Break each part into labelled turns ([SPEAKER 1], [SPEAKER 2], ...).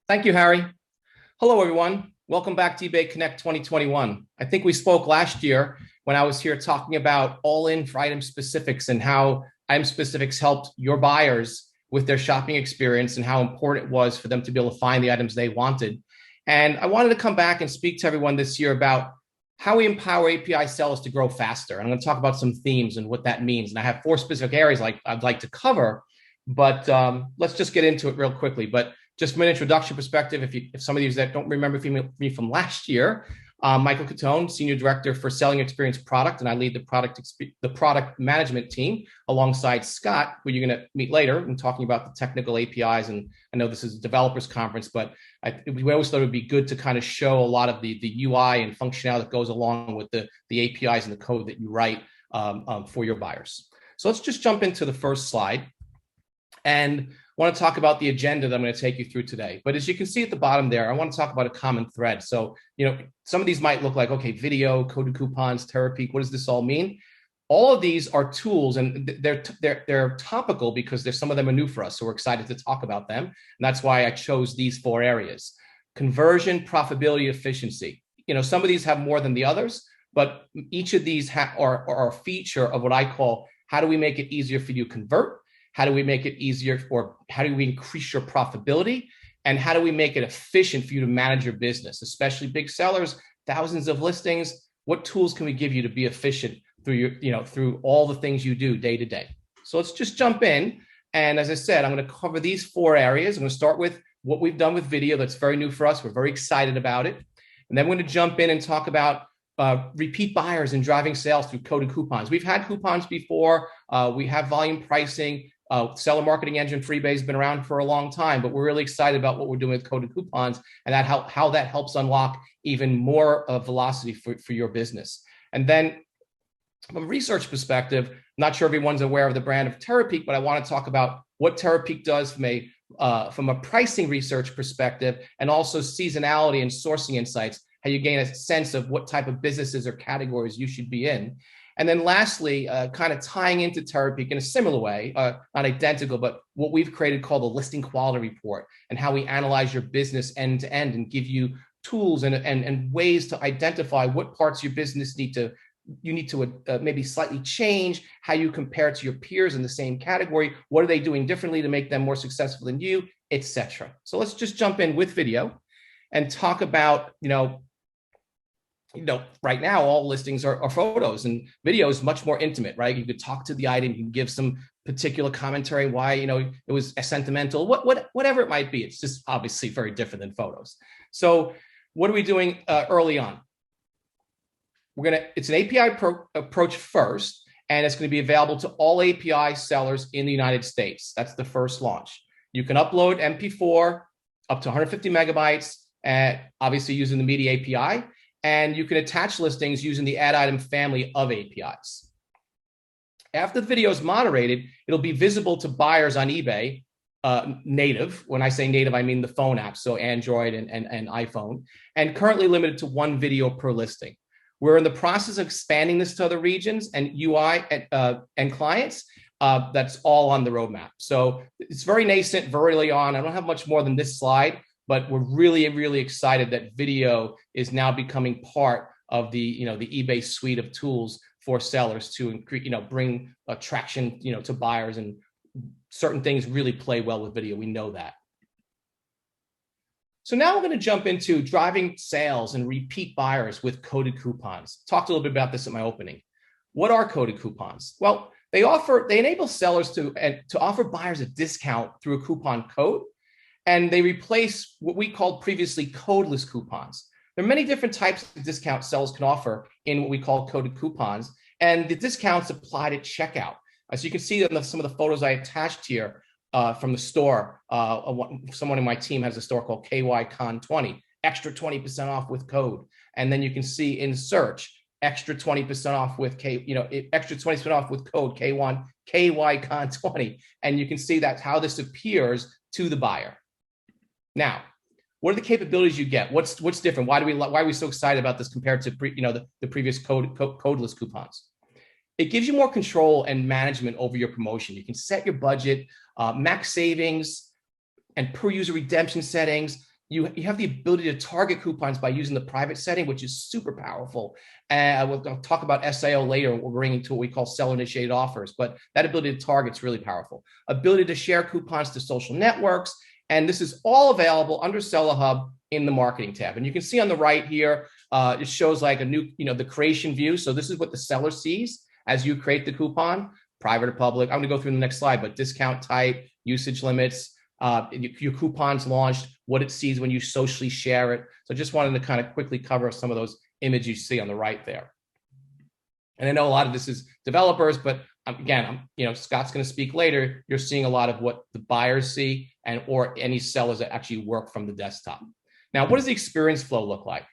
[SPEAKER 1] Thank you, Harry. Hello, everyone. Welcome back to eBay Connect 2021. I think we spoke last year when I was here talking about all-in for item specifics and how item specifics helped your buyers with their shopping experience and how important it was for them to be able to find the items they wanted. And I wanted to come back and speak to everyone this year about how we empower API sellers to grow faster. I'm going to talk about some themes and what that means. And I have 4 specific areas I'd like to cover, but let's just get into it real quickly. But just from an introduction perspective, if some of you that don't remember me from last year, Michael Cuttone, Senior Director for Selling Experience Product, and I lead the product management team alongside Scott, who you're going to meet later, and talking about the technical APIs. And I know this is a developers conference, but we always thought it would be good to kind of show a lot of the UI and functionality that goes along with the APIs and the code that you write for your buyers. So let's just jump into the first slide. And I want to talk about the agenda that I'm going to take you through today. But as you can see at the bottom there, I want to talk about a common thread. So, some of these might look like, okay, video, coded coupons, Terapeak, what does this all mean? All of these are tools, and they're topical because some of them are new for us. So we're excited to talk about them. And that's why I chose these 4 areas: conversion, profitability, efficiency. Some of these have more than the others, but each of these are a feature of what I call, how do we make it easier for you to convert? How do we make it easier, or how do we increase your profitability? And how do we make it efficient for you to manage your business, especially big sellers, thousands of listings? What tools can we give you to be efficient through through all the things you do day to day? So let's just jump in. And as I said, I'm going to cover these 4 areas. I'm going to start with what we've done with video. That's very new for us. We're very excited about it. And then we're going to jump in and talk about repeat buyers and driving sales through coded coupons. We've had coupons before. We have volume pricing. Seller marketing engine for eBay has been around for a long time, but we're really excited about what we're doing with coded coupons and how that helps unlock even more velocity for your business. And then from a research perspective, I'm not sure everyone's aware of the brand of Terapeak, but I want to talk about what Terapeak does from a pricing research perspective, and also seasonality and sourcing insights, how you gain a sense of what type of businesses or categories you should be in. And then lastly, kind of tying into Terapeak in a similar way, not identical, but what we've created called the listing quality report, and how we analyze your business end to end and give you tools and ways to identify what parts of your business you need to maybe slightly change, how you compare to your peers in the same category, what are they doing differently to make them more successful than you, etc. So let's just jump in with video and talk about, right now, all listings are photos, and video is much more intimate, right? You could talk to the item, you can give some particular commentary why, it was sentimental, whatever it might be. It's just obviously very different than photos. So what are we doing early on? It's an API approach first, and it's going to be available to all API sellers in the United States. That's the first launch. You can upload MP4 up to 150 megabytes, obviously using the Media API. And you can attach listings using the add item family of APIs. After the video is moderated, it'll be visible to buyers on eBay native. When I say native, I mean the phone app, so Android and iPhone, and currently limited to 1 video per listing. We're in the process of expanding this to other regions and UI and clients. That's all on the roadmap. So it's very nascent, very early on. I don't have much more than this slide, but we're really, really excited that video is now becoming part of the eBay suite of tools for sellers to bring attraction, to buyers, and certain things really play well with video. We know that. So now we're going to jump into driving sales and repeat buyers with coded coupons. Talked a little bit about this in my opening. What are coded coupons? Well, they enable sellers to offer buyers a discount through a coupon code. And they replace what we called previously codeless coupons. There are many different types of discounts sellers can offer in what we call coded coupons, and the discounts apply to checkout. As you can see in some of the photos I attached here from the store, someone in my team has a store called KYCon20, extra 20% off with code. And then you can see in search, extra 20% off with extra 20% off with code KYCon20. And you can see that's how this appears to the buyer. Now, what are the capabilities you get? What's different? Why are we so excited about this compared to the previous codeless coupons? It gives you more control and management over your promotion. You can set your budget, max savings, and per user redemption settings. you have the ability to target coupons by using the private setting, which is super powerful. And we'll talk about SIO later. We're bringing to what we call seller-initiated offers, but that ability to target is really powerful. Ability to share coupons to social networks. And this is all available under Seller Hub in the marketing tab. And you can see on the right here, it shows like a new, the creation view. So this is what the seller sees as you create the coupon, private or public. I'm going to go through the next slide, but discount type, usage limits, your coupons launched, what it sees when you socially share it. So just wanted to kind of quickly cover some of those images you see on the right there. And I know a lot of this is developers, but again, Scott's going to speak later. You're seeing a lot of what the buyers see or any sellers that actually work from the desktop. Now, what does the experience flow look like?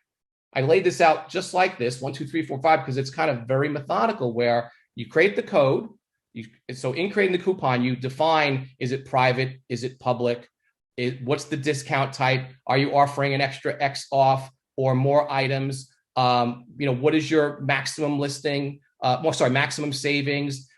[SPEAKER 1] I laid this out just like this, 1, 2, 3, 4, 5, because it's kind of very methodical where you create the code. So in creating the coupon, you define, is it private? Is it public? What's the discount type? Are you offering an extra X off or more items? What is your maximum listing? Maximum savings?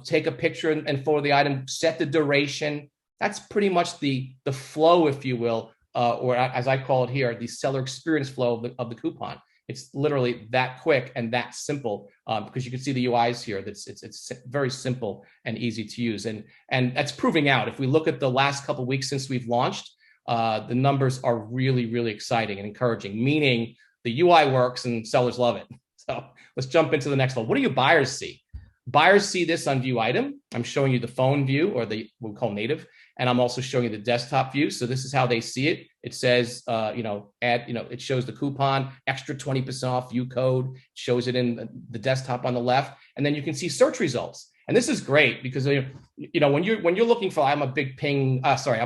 [SPEAKER 1] Take a picture and photo of the item, set the duration. That's pretty much the flow, if you will, or as I call it here, the seller experience flow of the coupon. It's literally that quick and that simple because you can see the UIs here. It's very simple and easy to use, and that's proving out. If we look at the last couple of weeks since we've launched, the numbers are really, really exciting and encouraging. Meaning the UI works and sellers love it. So let's jump into the next one. What do your buyers see? Buyers see this on view item. I'm showing you the phone view or what we call native, and I'm also showing you the desktop view. So this is how they see it. It says, it shows the coupon, extra 20% off view code, shows it in the desktop on the left, and then you can see search results. And this is great because when you're looking for, I'm a big golf seller.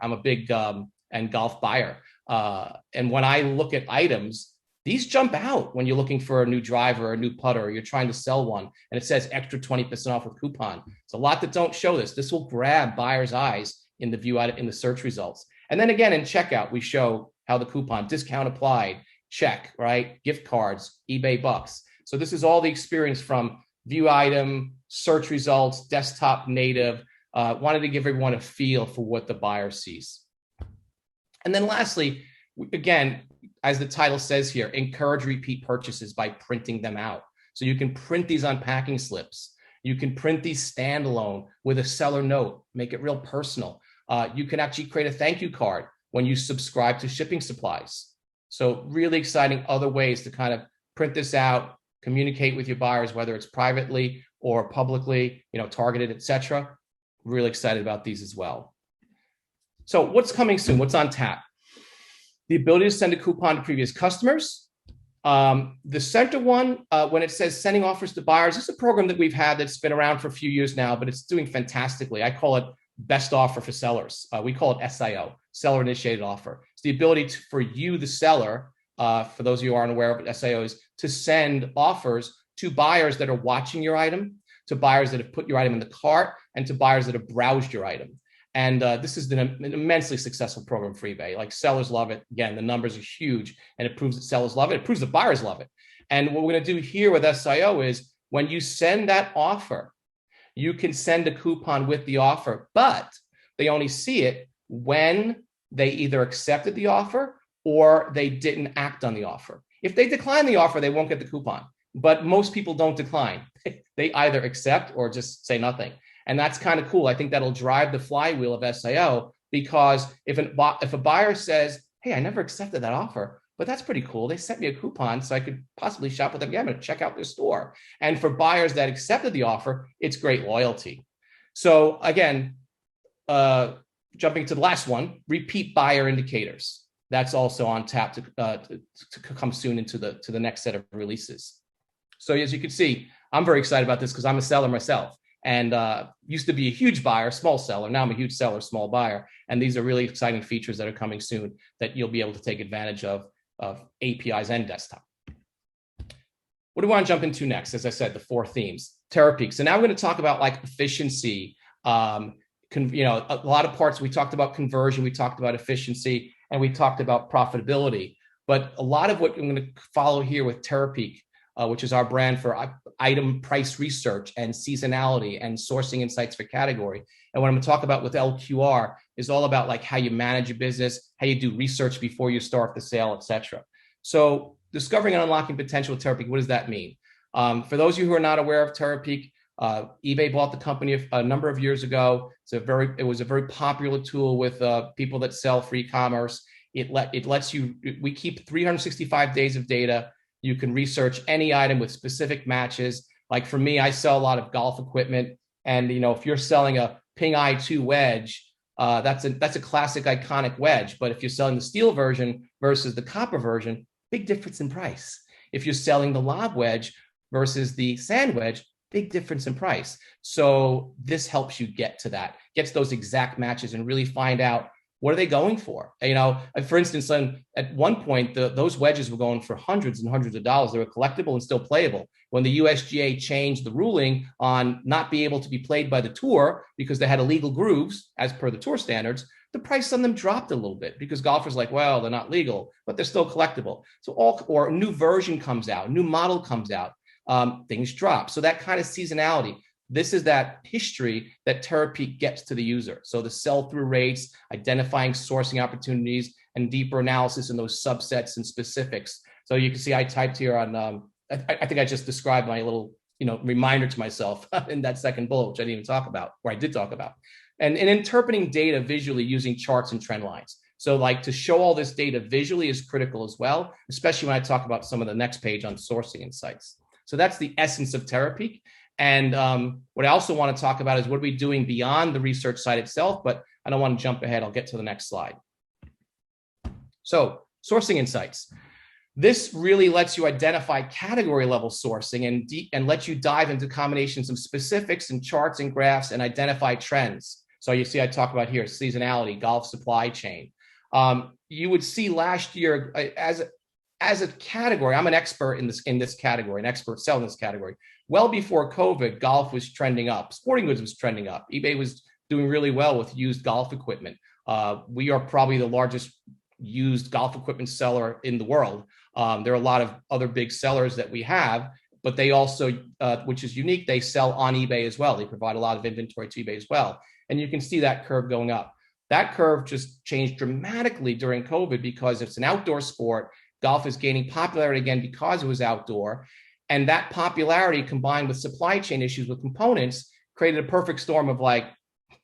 [SPEAKER 1] I'm a big and golf buyer, and when I look at items, these jump out when you're looking for a new driver, or a new putter, or you're trying to sell one, and it says extra 20% off with coupon. It's a lot that don't show this. This will grab buyers' eyes in the view in the search results. And then again, in checkout, we show how the coupon, discount applied, check, right? Gift cards, eBay bucks. So this is all the experience from view item, search results, desktop native. Wanted to give everyone a feel for what the buyer sees. And then lastly, again, as the title says here, encourage repeat purchases by printing them out. So you can print these on packing slips. You can print these standalone with a seller note, make it real personal. You can actually create a thank you card when you subscribe to shipping supplies. So really exciting other ways to kind of print this out, communicate with your buyers, whether it's privately or publicly, targeted, etc. Really excited about these as well. So what's coming soon? What's on tap? The ability to send a coupon to previous customers. The center one, when it says sending offers to buyers, this is a program that we've had that's been around for a few years now, but it's doing fantastically. I call it best offer for sellers. We call it SIO, seller initiated offer. It's the ability for you, the seller, for those of you who aren't aware of what SIO is, to send offers to buyers that are watching your item, to buyers that have put your item in the cart, and to buyers that have browsed your item. And this has been an immensely successful program for eBay. Like, sellers love it. Again, the numbers are huge, and it proves that sellers love it. It proves that buyers love it. And what we're going to do here with SIO is when you send that offer, you can send a coupon with the offer, but they only see it when they either accepted the offer or they didn't act on the offer. If they decline the offer, they won't get the coupon. But most people don't decline. They either accept or just say nothing. And that's kind of cool. I think that'll drive the flywheel of SIO, because if a buyer says, hey, I never accepted that offer, but that's pretty cool. They sent me a coupon so I could possibly shop with them again and check out their store. And for buyers that accepted the offer, it's great loyalty. So again, jumping to the last one, repeat buyer indicators. That's also on tap to come soon into the next set of releases. So as you can see, I'm very excited about this because I'm a seller myself. And used to be a huge buyer, small seller. Now I'm a huge seller, small buyer. And these are really exciting features that are coming soon that you'll be able to take advantage of APIs and desktop. What do we want to jump into next? As I said, the 4 themes, Terapeak. So now we're going to talk about like efficiency. A lot of parts, we talked about conversion, we talked about efficiency, and we talked about profitability. But a lot of what I'm going to follow here with Terapeak, which is our brand for item price research and seasonality and sourcing insights for category. And what I'm going to talk about with LQR is all about like how you manage a business, how you do research before you start the sale, etc. So discovering and unlocking potential with Terapeak, what does that mean? For those of you who are not aware of Terapeak, eBay bought the company a number of years ago. It was a very popular tool with people that sell for e-commerce. It lets you, we keep 365 days of data. You can research any item with specific matches. Like for me, I sell a lot of golf equipment. And if you're selling a Ping I2 wedge, that's a classic iconic wedge. But if you're selling the steel version versus the copper version, big difference in price. If you're selling the lob wedge versus the sand wedge, big difference in price. So this helps you get to that, gets those exact matches and really find out what are they going for. For instance, at one point, those wedges were going for hundreds and hundreds of dollars. They were collectible and still playable. When the USGA changed the ruling on not being able to be played by the tour because they had illegal grooves as per the tour standards, the price on them dropped a little bit because golfers like, well, they're not legal, but they're still collectible. So or a new version comes out, new model comes out, things drop. So that kind of seasonality. This is that history that Terapeak gets to the user. So the sell-through rates, identifying sourcing opportunities, and deeper analysis in those subsets and specifics. So you can see I typed here on, I think I just described my little, reminder to myself in that second bullet, which I didn't even talk about, or I did talk about. And interpreting data visually using charts and trend lines. So like to show all this data visually is critical as well, especially when I talk about some of the next page on sourcing insights. So that's the essence of Terapeak. And what I also want to talk about is what are we doing beyond the research side itself, but I don't want to jump ahead. I'll get to the next slide. So sourcing insights. This really lets you identify category level sourcing and lets you dive into combinations of specifics and charts and graphs and identify trends. So you see I talk about here seasonality, golf supply chain. You would see last year as a category, I'm an expert in this category, an expert selling this category. Well before COVID, golf was trending up. Sporting goods was trending up. eBay was doing really well with used golf equipment. We are probably the largest used golf equipment seller in the world. There are a lot of other big sellers that we have, but they also, which is unique, they sell on eBay as well. They provide a lot of inventory to eBay as well. And you can see that curve going up. That curve just changed dramatically during COVID because it's an outdoor sport. Golf is gaining popularity again because it was outdoor. And that popularity combined with supply chain issues with components created a perfect storm of like,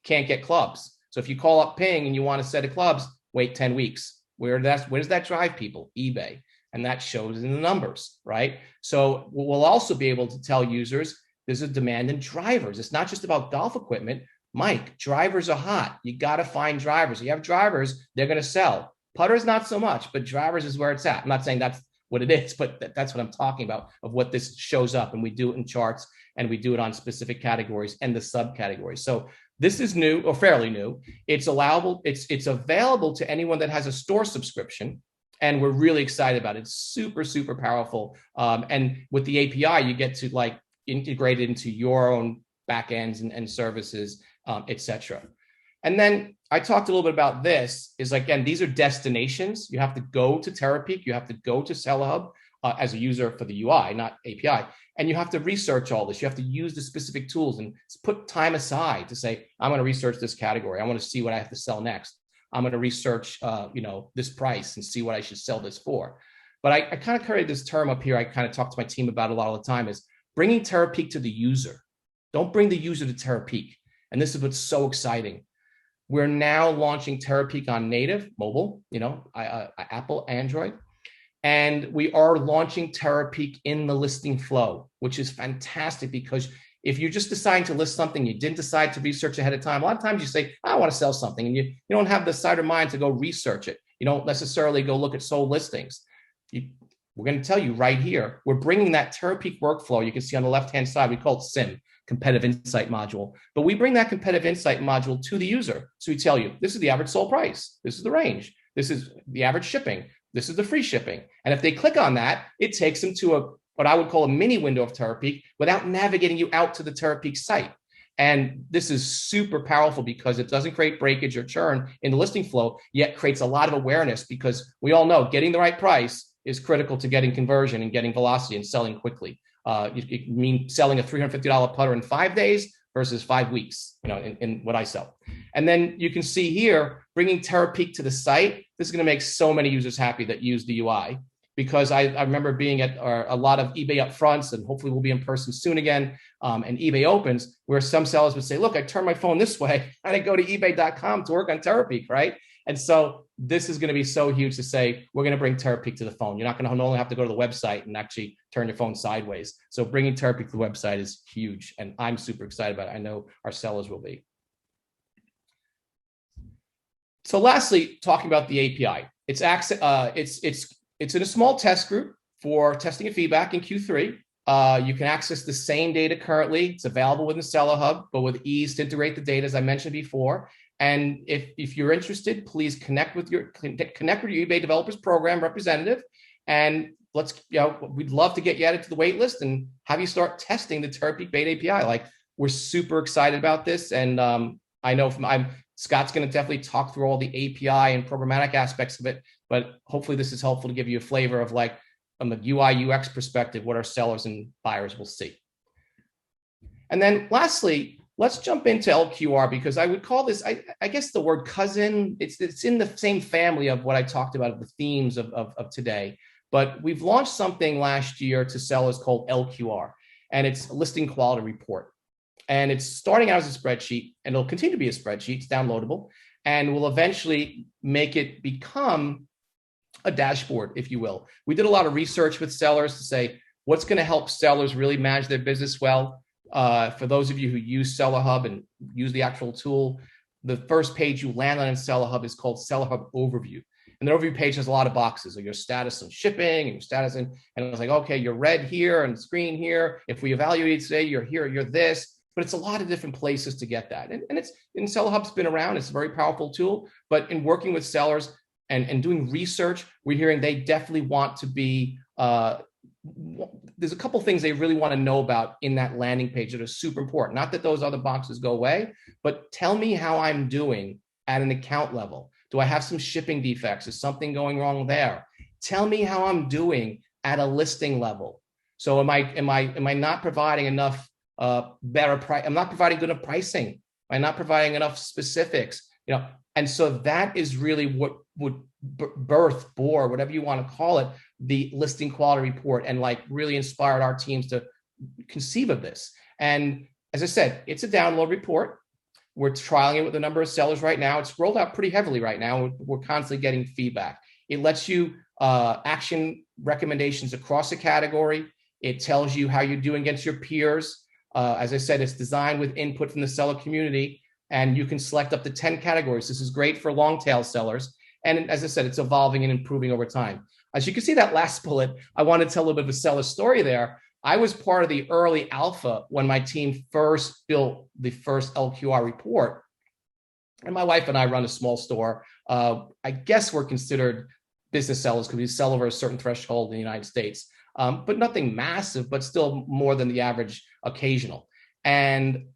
[SPEAKER 1] can't get clubs. So if you call up Ping and you want a set of clubs, wait 10 weeks. Where does that drive people? eBay. And that shows in the numbers, right? So we'll also be able to tell users there's a demand in drivers. It's not just about golf equipment. Mike, drivers are hot. You got to find drivers. You have drivers, they're going to sell. Putters, not so much, but drivers is where it's at. I'm not saying that's what it is, but that's what I'm talking about of what this shows up. And we do it in charts and we do it on specific categories and the subcategories. So this is new or fairly new. It's allowable. It's available to anyone that has a store subscription. And we're really excited about it. It's super, super powerful. And with the API, you get to like integrate it into your own backends and services, et cetera. And then I talked a little bit about this is, again, these are destinations. You have to go to Terapeak. You have to go to SellHub as a user for the UI, not API. And you have to research all this. You have to use the specific tools and put time aside to say, I'm going to research this category. I want to see what I have to sell next. I'm going to research, this price and see what I should sell this for. But I kind of carried this term up here. I kind of talk to my team about a lot of the time is bringing Terapeak to the user. Don't bring the user to Terapeak. And this is what's so exciting. We're now launching Terapeak on native mobile, Apple, Android. And we are launching Terapeak in the listing flow, which is fantastic because if you just decide to list something, you didn't decide to research ahead of time. A lot of times you say, I want to sell something, and you don't have the side of mind to go research it. You don't necessarily go look at sold listings. We're going to tell you right here, we're bringing that Terapeak workflow. You can see on the left-hand side, we call it SIM, Competitive Insight Module. But we bring that Competitive Insight Module to the user. So we tell you, this is the average sold price. This is the range. This is the average shipping. This is the free shipping. And if they click on that, it takes them to what I would call a mini window of Terapeak without navigating you out to the Terapeak site. And this is super powerful because it doesn't create breakage or churn in the listing flow, yet creates a lot of awareness because we all know getting the right price is critical to getting conversion and getting velocity and selling quickly. It mean selling a $350 putter in 5 days versus 5 weeks, in what I sell. And then you can see here, bringing Terapeak to the site. This is going to make so many users happy that use the UI, because I remember being at a lot of eBay upfronts, and hopefully we'll be in person soon again, and eBay opens, where some sellers would say, look, I turn my phone this way and I go to ebay.com to work on Terapeak, right? And so this is going to be so huge to say, we're going to bring Terapeak to the phone. You're not going to only have to go to the website and actually turn your phone sideways. So bringing Terapeak to the website is huge, and I'm super excited about it. I know our sellers will be. So lastly, talking about the API, it's in a small test group for testing and feedback in Q3. You can access the same data currently. It's available within Seller Hub, but with ease to integrate the data, as I mentioned before. And if you're interested, please connect with your eBay Developers Program representative, and we'd love to get you added to the wait list and have you start testing the Terapeak Beta API. Like, we're super excited about this, and I know Scott's going to definitely talk through all the API and programmatic aspects of it, but hopefully this is helpful to give you a flavor of, like, from the UI UX perspective, what our sellers and buyers will see. And then lastly, let's jump into LQR, because I would call this, I guess the word cousin, it's in the same family of what I talked about, the themes of today. But we've launched something last year to sellers called LQR, and it's a listing quality report. And it's starting out as a spreadsheet, and it'll continue to be a spreadsheet. It's downloadable, and we'll eventually make it become a dashboard, if you will. We did a lot of research with sellers to say, what's going to help sellers really manage their business well? For those of you who use Seller Hub and use the actual tool, the first page you land on in Seller Hub is called Seller Hub Overview. And the overview page has a lot of boxes, like your status on shipping and your status and it's like, okay, you're red here and screen here. If we evaluate today, you're here, you're this. But it's a lot of different places to get that. And it's in Seller Hub's been around. It's a very powerful tool. But in working with sellers and doing research, we're hearing they definitely want to be, there's a couple things they really want to know about in that landing page that are super important. Not that those other boxes go away, but tell me how I'm doing at an account level. Do I have some shipping defects? Is something going wrong there? Tell me how I'm doing at a listing level. So am I not providing enough better price? I'm not providing good enough pricing. Am I not providing enough specifics? And so that is really what would bore, whatever you want to call it, the listing quality report, and like really inspired our teams to conceive of this. And as I said, it's a download report. We're trialing it with a number of sellers right now. It's rolled out pretty heavily right now. We're constantly getting feedback. It lets you action recommendations across a category. It tells you how you're doing against your peers. As I said, it's designed with input from the seller community, and you can select up to 10 categories. This is great for long tail sellers. And as I said, it's evolving and improving over time. As you can see that last bullet, I want to tell a little bit of a seller story there. I was part of the early alpha when my team first built the first LQR report. And my wife and I run a small store. I guess we're considered business sellers because we sell over a certain threshold in the United States, but nothing massive, but still more than the average occasional. And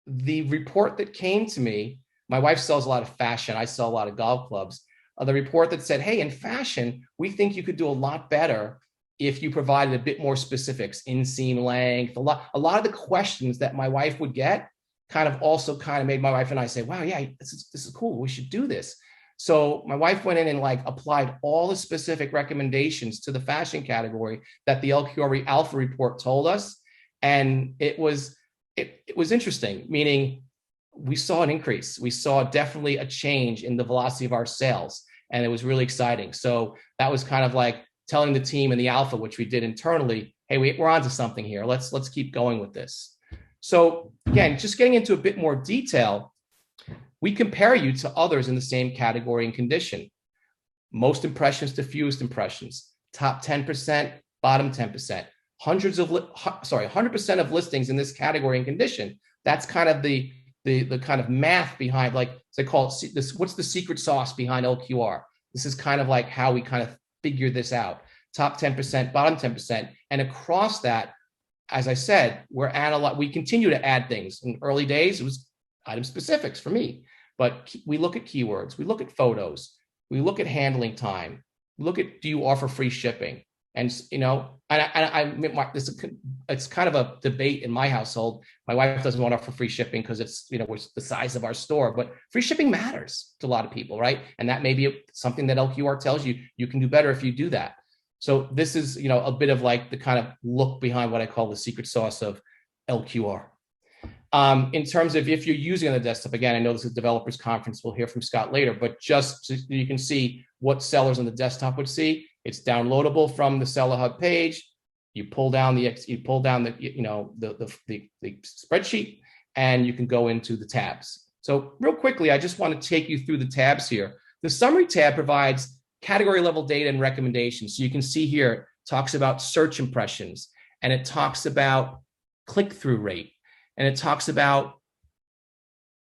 [SPEAKER 1] the report that came to me, my wife sells a lot of fashion. I sell a lot of golf clubs. The report that said, hey, in fashion, we think you could do a lot better if you provided a bit more specifics, inseam length, a lot of the questions that my wife would get kind of made my wife and I say, wow, yeah, this is cool. We should do this. So my wife went in and applied all the specific recommendations to the fashion category that the LQR Alpha report told us. And it was interesting, meaning we saw an increase. We saw definitely a change in the velocity of our sales. And it was really exciting. So that was kind of like telling the team in the alpha, which we did internally, hey, we're onto something here. Let's keep going with this. So again, just getting into a bit more detail, we compare you to others in the same category and condition. Most impressions to fewest impressions, top 10%, bottom 10%, 100% of listings in this category and condition. That's kind of the kind of math behind, like they call it this, what's the secret sauce behind LQR? This is kind of like how we kind of figure this out. Top 10%, bottom 10%. And across that, as I said, we continue to add things. In early days, it was item specifics for me, but we look at keywords, we look at photos, we look at handling time, we look at, do you offer free shipping? And, it's kind of a debate in my household. My wife doesn't want to offer free shipping because it's, it's the size of our store, but free shipping matters to a lot of people, right? And that may be something that LQR tells you you can do better if you do that. So this is, a bit of like the kind of look behind what I call the secret sauce of LQR. In terms of if you're using on the desktop, again, I know this is a developers conference. We'll hear from Scott later, but just so you can see what sellers on the desktop would see. It's downloadable from the Seller Hub page. You pull down the spreadsheet, and you can go into the tabs. So real quickly, I just want to take you through the tabs here. The summary tab provides category level data and recommendations. So you can see here, it talks about search impressions, and it talks about click-through rate, and it talks about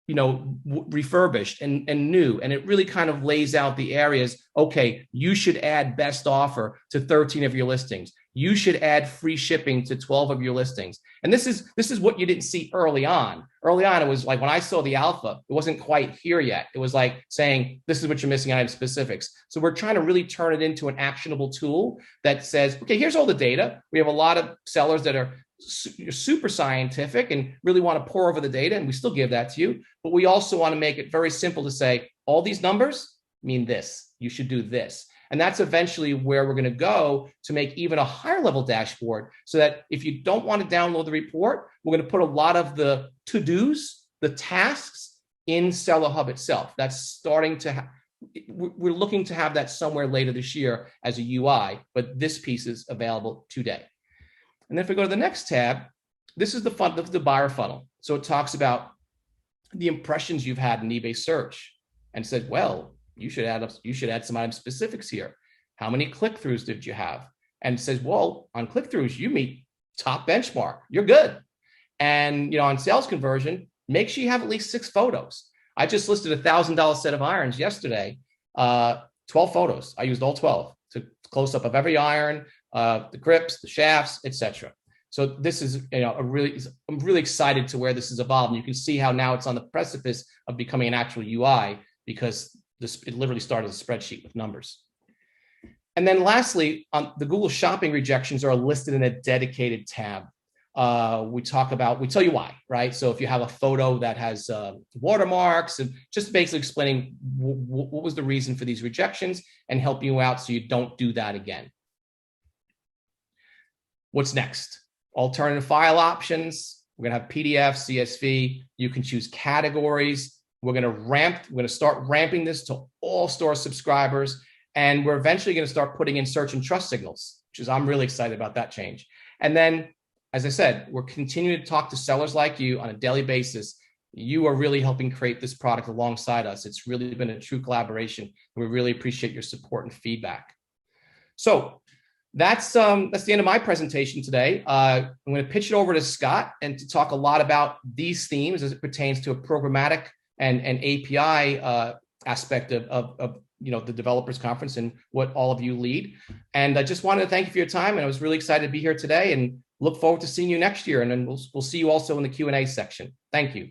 [SPEAKER 1] refurbished and new, and it really kind of lays out the areas. Okay, you should add best offer to 13 of your listings. You should add free shipping to 12 of your listings. And this is what you didn't see early on. Early on, it was like when I saw the alpha, it wasn't quite here yet. It was like saying, this is what you're missing out of specifics. So we're trying to really turn it into an actionable tool that says, okay, here's all the data. We have a lot of sellers that are super scientific and really want to pour over the data, and we still give that to you. But we also want to make it very simple to say, all these numbers mean this. You should do this. And that's eventually where we're going to go to make even a higher level dashboard, so that if you don't want to download the report, we're going to put a lot of the to-dos, the tasks in Seller Hub itself. That's starting to we're looking to have that somewhere later this year as a UI, but this piece is available today. And then if we go to the next tab, this is the buyer funnel. So it talks about the impressions you've had in eBay search, and said, well, you should add some item specifics here. How many click-throughs did you have? And it says, well, on click-throughs, you meet top benchmark. You're good. And on sales conversion, make sure you have at least 6 photos. I just listed a $1,000 set of irons yesterday, 12 photos. I used all 12 to close up of every iron, the grips, the shafts, etc. So this is, I'm really excited to where this is evolving. You can see how now it's on the precipice of becoming an actual UI, because it literally started as a spreadsheet with numbers. And then lastly, the Google Shopping Rejections are listed in a dedicated tab. We tell you why, right? So if you have a photo that has watermarks, and just basically explaining what was the reason for these rejections and help you out so you don't do that again. What's next? Alternative file options. We're gonna have PDF, CSV. You can choose categories. We're gonna start ramping this to all store subscribers. And we're eventually gonna start putting in search and trust signals, I'm really excited about that change. And then, as I said, we're continuing to talk to sellers like you on a daily basis. You are really helping create this product alongside us. It's really been a true collaboration. We really appreciate your support and feedback. So that's the end of my presentation today. I'm going to pitch it over to Scott and to talk a lot about these themes as it pertains to a programmatic and API aspect of the developers conference and what all of you lead. And I just wanted to thank you for your time. And I was really excited to be here today, and look forward to seeing you next year. And then we'll see you also in the Q&A section. Thank you.